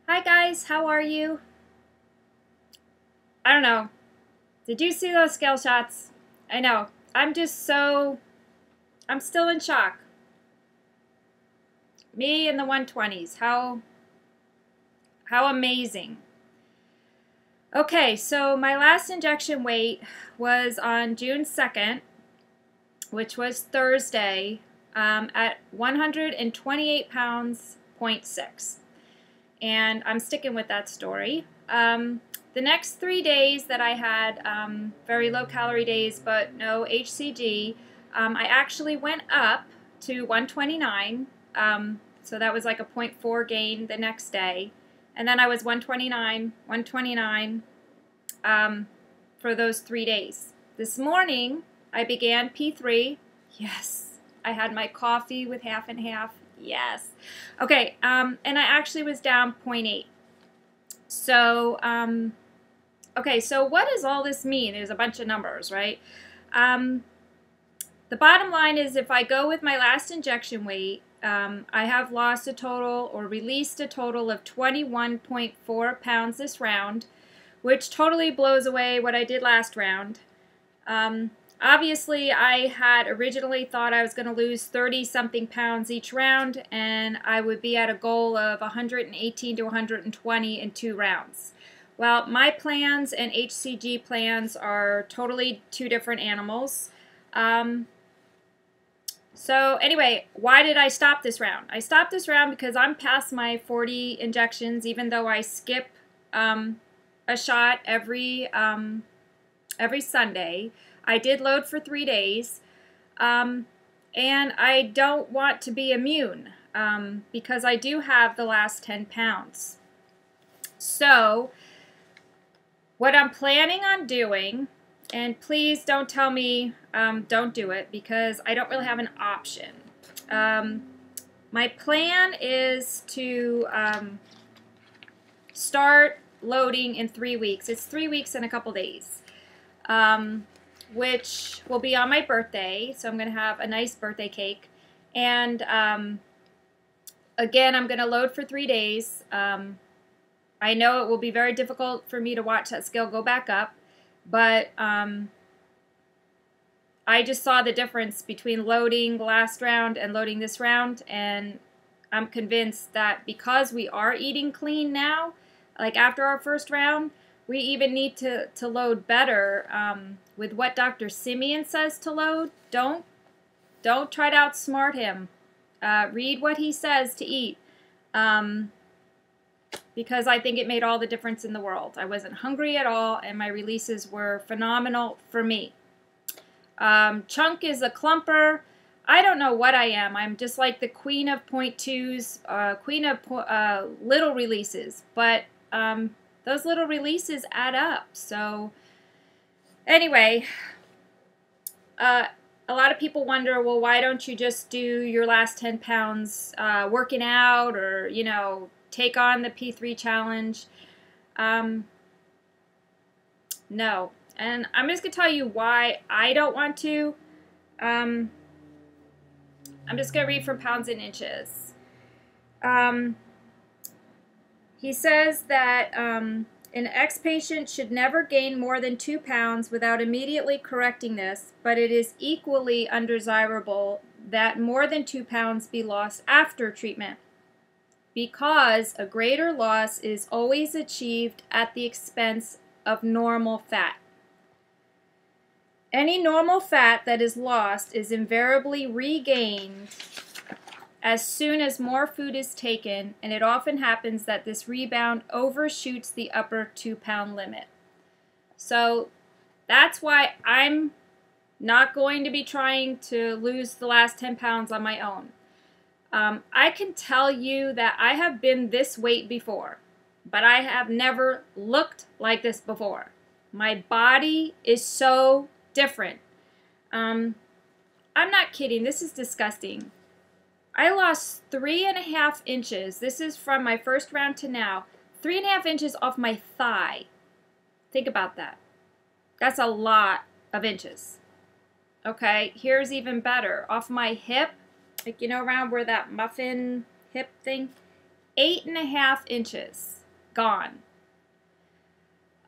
Hi guys, how are you? I don't know. Did you see those scale shots? I know. I'm still in shock. Me in the 120s. How amazing. Okay, so my last injection weight was on June 2nd, which was Thursday, at 128 pounds, 0.6. And I'm sticking with that story. The next 3 days that I had, very low calorie days, but no HCG, I actually went up to 129. So that was like a 0.4 gain the next day. And then I was 129 for those 3 days. This morning, I began P3. Yes, I had my coffee with half and half. Yes. Okay, and I actually was down 0.8. So, okay, so what does all this mean? There's a bunch of numbers, right? The bottom line is if I go with my last injection weight, I have lost a total or released a total of 21.4 pounds this round, which totally blows away what I did last round. Obviously, I had originally thought I was going to lose 30-something pounds each round, and I would be at a goal of 118 to 120 in 2 rounds. Well, my plans and HCG plans are totally two different animals. So anyway, why did I stop this round? I stopped this round because I'm past my 40 injections, even though I skip a shot every Sunday. I did load for 3 days, and I don't want to be immune because I do have the last 10 pounds. So what I'm planning on doing, and please don't tell me don't do it because I don't really have an option. My plan is to start loading in 3 weeks. It's 3 weeks and a couple days. Which will be on my birthday, so I'm going to have a nice birthday cake. And again, I'm going to load for 3 days. I know it will be very difficult for me to watch that scale go back up, but I just saw the difference between loading last round and loading this round, and I'm convinced that because we are eating clean now, like after our first round, we even need to load better with what Dr. Simeon says to load. Don't try to outsmart him. Read what he says to eat because I think it made all the difference in the world. I wasn't hungry at all, and my releases were phenomenal for me. Chunk is a clumper. I don't know what I am. I'm just like the queen of 0.2s, queen of little releases, but those little releases add up. So anyway, a lot of people wonder, well, why don't you just do your last 10 pounds working out or, you know, take on the P3 challenge? No. And I'm just going to tell you why I don't want to. I'm just going to read from Pounds and Inches. He says that an ex-patient should never gain more than 2 pounds without immediately correcting this, but it is equally undesirable that more than 2 pounds be lost after treatment, because a greater loss is always achieved at the expense of normal fat. Any normal fat that is lost is invariably regained as soon as more food is taken, and it often happens that this rebound overshoots the upper 2-pound limit. So that's why I'm not going to be trying to lose the last 10 pounds on my own. I can tell you that I have been this weight before, but I have never looked like this before. My body is so different. I'm not kidding. This is disgusting. I lost 3.5 inches. This is from my first round to now. 3.5 inches off my thigh. Think about that. That's a lot of inches. Okay, here's even better. Off my hip, like, you know, around where that muffin hip thing, 8.5 inches gone.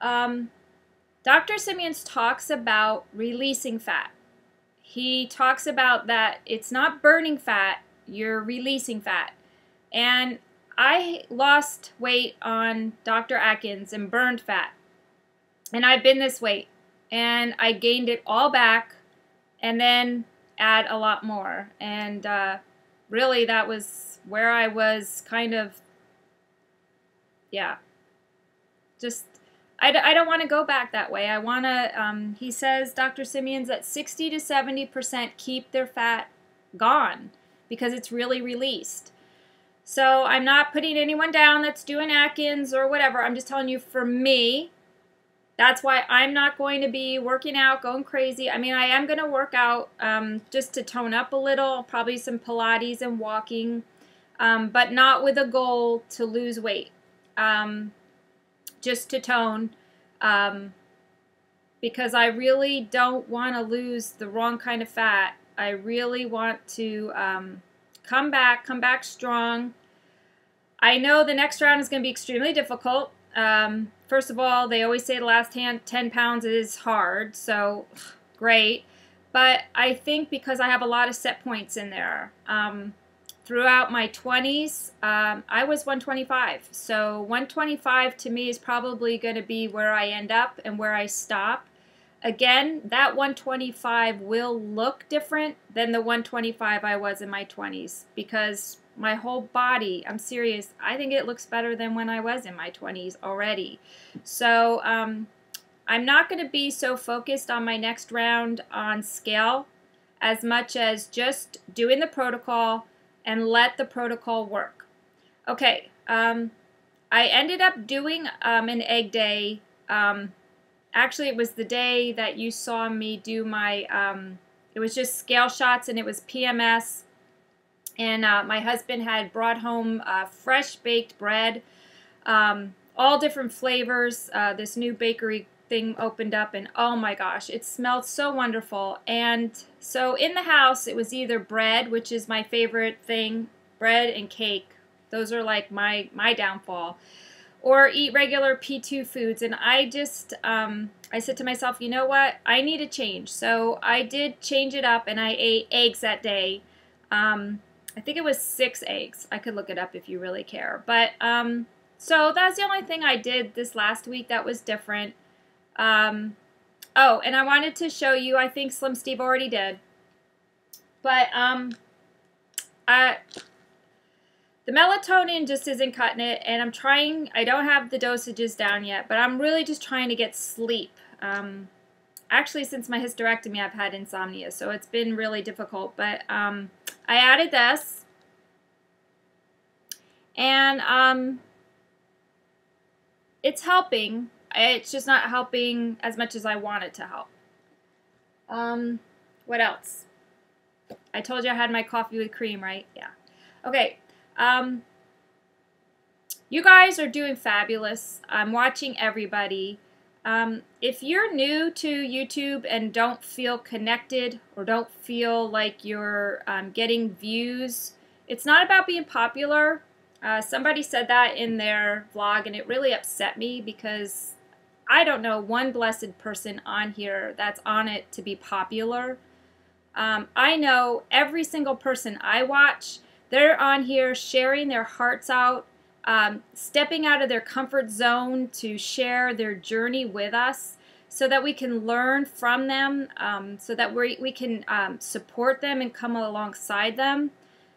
Dr. Simeons talks about releasing fat. He talks about that it's not burning fat, you're releasing fat. And I lost weight on Dr. Atkins and burned fat. And I've been this weight. And I gained it all back and then add a lot more. And really that was where I was kind of, yeah, just, I don't want to go back that way. I want to, he says, Dr. Simeons, that 60 to 70% keep their fat gone because it's really released. So I'm not putting anyone down that's doing Atkins or whatever. I'm just telling you, for me, that's why I'm not going to be working out, going crazy. I mean, I am going to work out just to tone up a little, probably some Pilates and walking, but not with a goal to lose weight. Just to tone, because I really don't want to lose the wrong kind of fat. I really want to come back strong. I know the next round is going to be extremely difficult. First of all, they always say the last 10 pounds is hard, so great. But I think because I have a lot of set points in there, throughout my 20s, I was 125. So 125 to me is probably going to be where I end up and where I stop. Again, that 125 will look different than the 125 I was in my 20s because my whole body, I'm serious, I think it looks better than when I was in my 20s already. So I'm not going to be so focused on my next round on scale as much as just doing the protocol and let the protocol work. Okay, I ended up doing an egg day. Actually, it was the day that you saw me do my, it was just scale shots and it was PMS. And my husband had brought home fresh baked bread, all different flavors. This new bakery thing opened up and oh my gosh, it smelled so wonderful. And so in the house, it was either bread, which is my favorite thing, bread and cake. Those are like my downfall. Or eat regular P2 foods. And I just, I said to myself, you know what? I need a change. So I did change it up and I ate eggs that day. I think it was 6 eggs. I could look it up if you really care. But, so that's the only thing I did this last week that was different. Oh, and I wanted to show you, I think Slim Steve already did. But, the melatonin just isn't cutting it, and I'm trying, I don't have the dosages down yet, but I'm really just trying to get sleep. Actually, since my hysterectomy, I've had insomnia, so it's been really difficult, but I added this, and it's helping. It's just not helping as much as I want it to help. What else? I told you I had my coffee with cream, right? Yeah. Okay. You guys are doing fabulous. I'm watching everybody. If you're new to YouTube and don't feel connected or don't feel like you're getting views, it's not about being popular. Somebody said that in their vlog and it really upset me because I don't know one blessed person on here that's on it to be popular. I know every single person I watch, they're on here sharing their hearts out, stepping out of their comfort zone to share their journey with us so that we can learn from them, so that we can support them and come alongside them.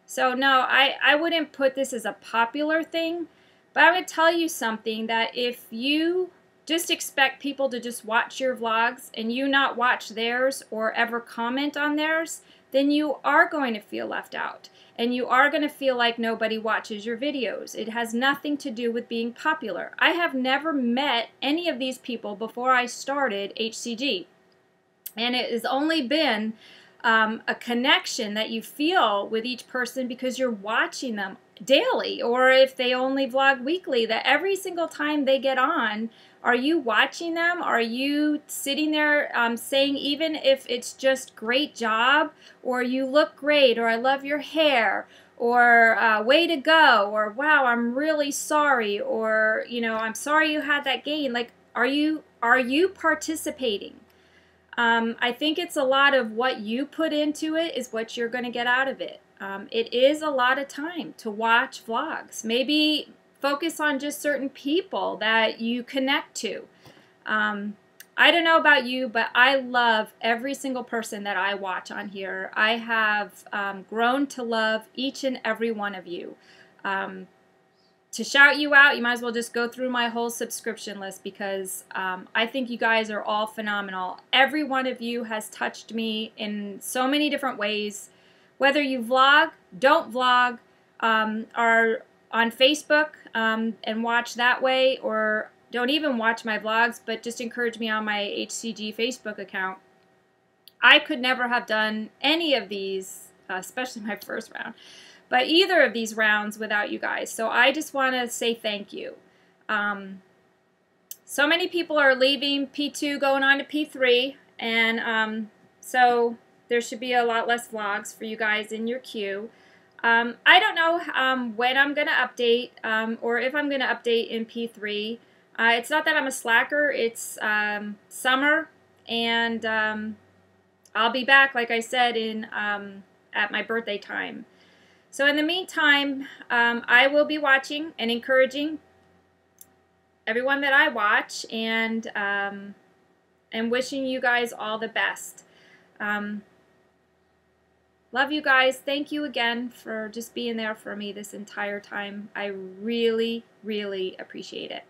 So no, I wouldn't put this as a popular thing, but I would tell you something that if you just expect people to just watch your vlogs and you not watch theirs or ever comment on theirs, then you are going to feel left out. And you are going to feel like nobody watches your videos. It has nothing to do with being popular. I have never met any of these people before I started HCG. And it has only been a connection that you feel with each person because you're watching them daily. Or if they only vlog weekly, that every single time they get on, are you watching them? Are you sitting there saying, even if it's just great job, or you look great, or I love your hair, or way to go, or wow, I'm really sorry, or I'm sorry you had that gain. Like, are you participating? I think it's a lot of what you put into it is what you're going to get out of it. It is a lot of time to watch vlogs. Maybe focus on just certain people that you connect to. I don't know about you, but I love every single person that I watch on here. I have grown to love each and every one of you. To shout you out, you might as well just go through my whole subscription list, because I think you guys are all phenomenal. Every one of you has touched me in so many different ways. Whether you vlog, don't vlog, are on Facebook and watch that way, or don't even watch my vlogs, but just encourage me on my HCG Facebook account. I could never have done any of these, especially my first round, but either of these rounds without you guys. So I just want to say thank you. So many people are leaving P2, going on to P3, and so there should be a lot less vlogs for you guys in your queue. I don't know when I'm going to update, or if I'm going to update in P3. It's not that I'm a slacker. It's summer, and I'll be back, like I said, in at my birthday time. So in the meantime, I will be watching and encouraging everyone that I watch, and wishing you guys all the best. Love you guys. Thank you again for just being there for me this entire time. I really, really appreciate it.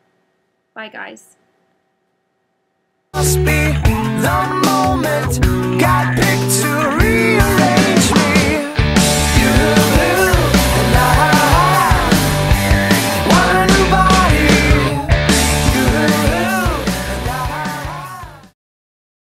Bye, guys. Must be the moment. Got